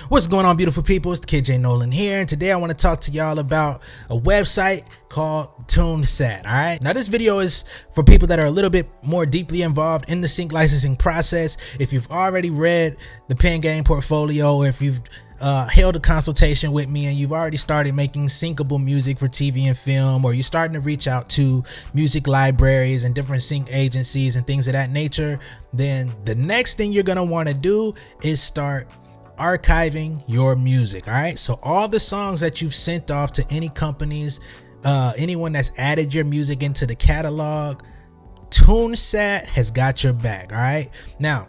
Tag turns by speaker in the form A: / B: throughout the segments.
A: What's going on, beautiful people? It's the Kid J Nolan here, and today I want to talk to y'all about a website called TuneSat. All right, now this video is for people that are a little bit more deeply involved in the sync licensing process. If you've already read the Pen Game portfolio, or if you've held a consultation with me and you've already started making syncable music for TV and film, or you're starting to reach out to music libraries and different sync agencies and things of that nature, then the next thing you're going to want to do is start archiving your music. All right, so all the songs that you've sent off to any companies, anyone that's added your music into the catalog, TuneSat has got your back. All right, now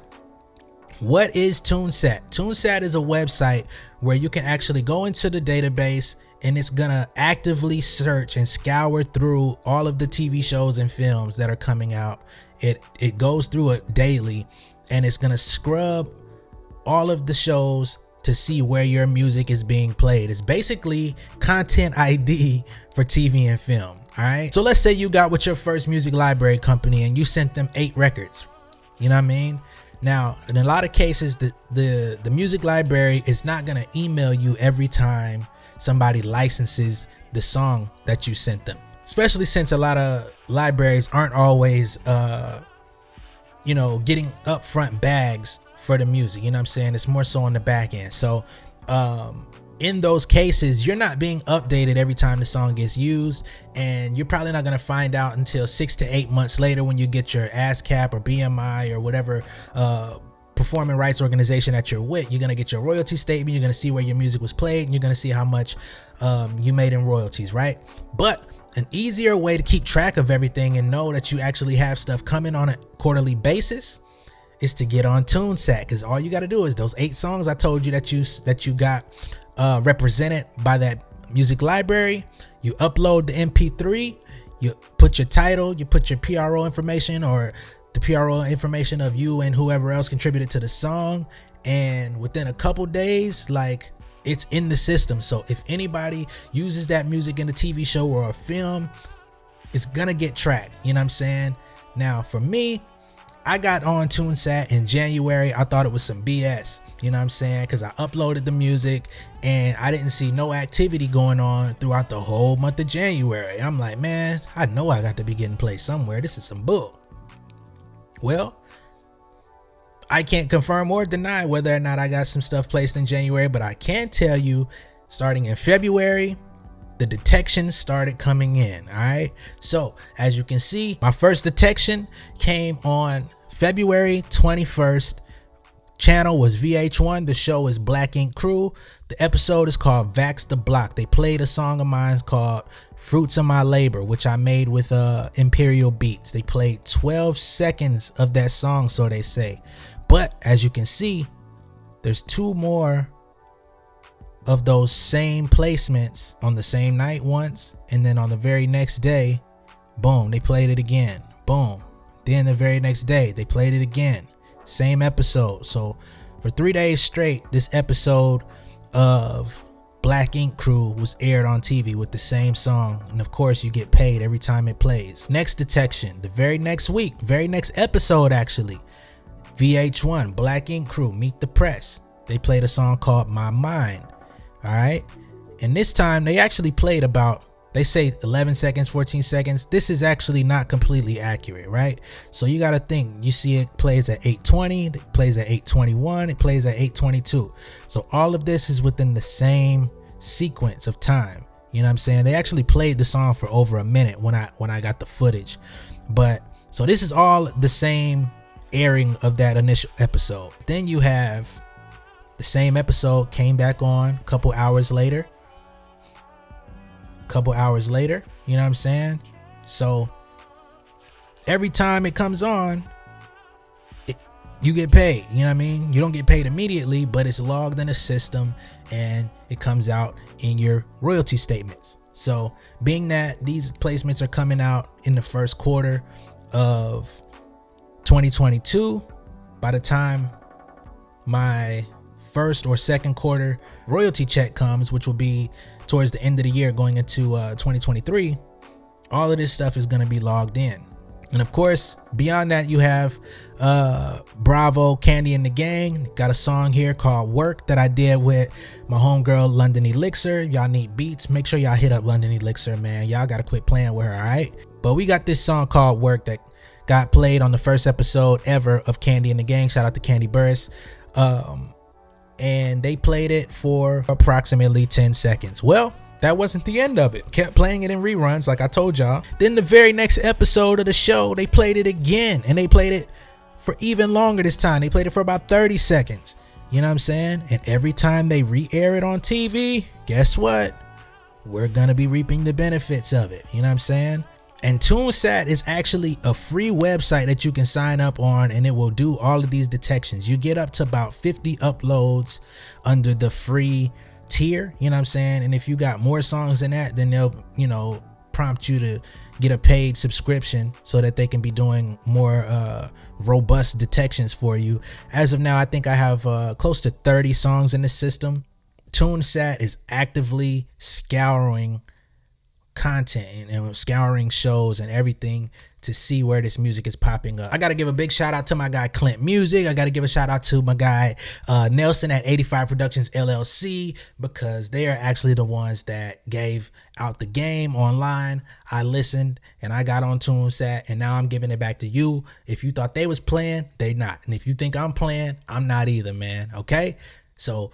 A: what is TuneSat? TuneSat is a website where you can actually go into the database and it's gonna actively search and scour through all of the TV shows and films that are coming out. It goes through it daily, and it's gonna scrub all of the shows to see where your music is being played. It's basically content ID for TV and film. All right, so let's say you got with your first music library company and you sent them 8 records. You know what I mean? Now, in a lot of cases, the music library is not going to email you every time somebody licenses the song that you sent them, especially since a lot of libraries aren't always getting upfront bags for the music. You know what I'm saying? It's more so on the back end. So in those cases, you're not being updated every time the song gets used, and you're probably not going to find out until 6 to 8 months later when you get your ASCAP or BMI or whatever performing rights organization that you're with. You're going to get your royalty statement. You're going to see where your music was played, and you're going to see how much you made in royalties, right? But an easier way to keep track of everything and know that you actually have stuff coming on a quarterly basis is to get on TuneSat, because all you got to do is those 8 songs I told you that you got represented by that music library. You upload the MP3, you put your title, you put your PRO information or the PRO information of you and whoever else contributed to the song, and within a couple days, like, it's in the system. So if anybody uses that music in a TV show or a film, it's gonna get tracked. You know what I'm saying? Now for me, I got on TuneSat in January. I thought it was some BS, you know what I'm saying? Because I uploaded the music and I didn't see no activity going on throughout the whole month of January. I'm like, man, I know I got to be getting played somewhere. This is some bull. Well, I can't confirm or deny whether or not I got some stuff placed in January, but I can tell you, starting in February, the detections started coming in. All right, so as you can see, my first detection came on February 21st. Channel was VH1. The show is Black Ink Crew. The episode is called Vax the Block. They played a song of mine called Fruits of My Labor, which I made with Imperial Beats. They played 12 seconds of that song, so they say. But as you can see, there's 2 more of those same placements on the same night once, and then on the very next day, boom, they played it again. Boom. Then the very next day, they played it again. Same episode. So for 3 days straight, this episode of Black Ink Crew was aired on TV with the same song, and of course you get paid every time it plays. Next detection, the very next week, very next episode actually, VH1 Black Ink Crew Meet the Press. They played a song called My Mind. All right, and this time they actually played about, they say 11 seconds, 14 seconds. This is actually not completely accurate, right? So you got to think, you see it plays at 8:20, it plays at 8:21, it plays at 8:22. So all of this is within the same sequence of time. You know what I'm saying? They actually played the song for over a minute when I got the footage. But so this is all the same airing of that initial episode. Then you have the same episode came back on a couple hours later, you know what I'm saying? So every time it comes on, you get paid. You know what I mean? You don't get paid immediately, but it's logged in a system and it comes out in your royalty statements. So being that these placements are coming out in the first quarter of 2022, by the time my first or second quarter royalty check comes, which will be towards the end of the year going into 2023, all of this stuff is going to be logged in. And of course, beyond that, you have Bravo, Candy and the Gang. Got a song here called Work that I did with my homegirl London Elixir. Y'all need beats, make sure y'all hit up London Elixir, man. Y'all gotta quit playing with her, all right? But we got this song called Work that got played on the first episode ever of Candy and the Gang. Shout out to Candy Burris. And they played it for approximately 10 seconds. Well, that wasn't the end of it. Kept playing it in reruns like I told y'all. Then the very next episode of the show, they played it again, and they played it for even longer this time. They played it for about 30 seconds. You know what I'm saying? And every time they re-air it on TV, guess what? We're gonna be reaping the benefits of it. You know what I'm saying? And TuneSat is actually a free website that you can sign up on, and it will do all of these detections. You get up to about 50 uploads under the free tier, you know what I'm saying? And if you got more songs than that, then they'll, you know, prompt you to get a paid subscription so that they can be doing more robust detections for you. As of now, I think I have close to 30 songs in the system. TuneSat is actively scouring content and scouring shows and everything to see where this music is popping up. I got to give a big shout out to my guy Clint Music. I got to give a shout out to my guy Nelson at 85 Productions LLC, because they are actually the ones that gave out the game online. I listened and I got on TuneSat, and now I'm giving it back to you. If you thought they was playing, they not. And if you think I'm playing, I'm not either, man. Okay? So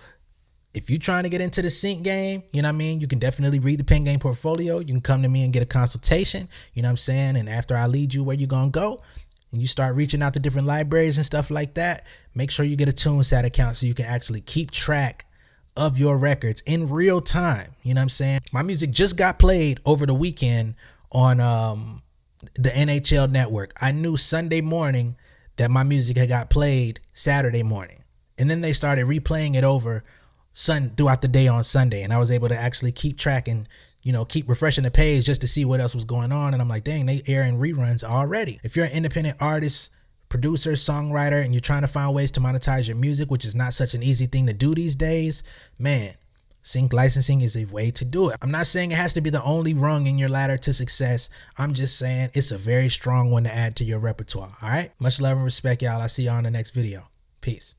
A: if you're trying to get into the sync game, you know what I mean, you can definitely read the pen game portfolio. You can come to me and get a consultation, you know what I'm saying? And after I lead you where you're going to go and you start reaching out to different libraries and stuff like that, make sure you get a TuneSat account so you can actually keep track of your records in real time. You know what I'm saying? My music just got played over the weekend on the NHL network. I knew Sunday morning that my music had got played Saturday morning. And then they started replaying it over throughout the day on Sunday, and I was able to actually keep tracking, you know, keep refreshing the page just to see what else was going on. And I'm like, dang, they airing reruns already. If you're an independent artist, producer, songwriter, and you're trying to find ways to monetize your music, which is not such an easy thing to do these days, man, sync licensing is a way to do it. I'm not saying it has to be the only rung in your ladder to success. I'm just saying it's a very strong one to add to your repertoire. All right, much love and respect, y'all. I'll see y'all in the next video. Peace.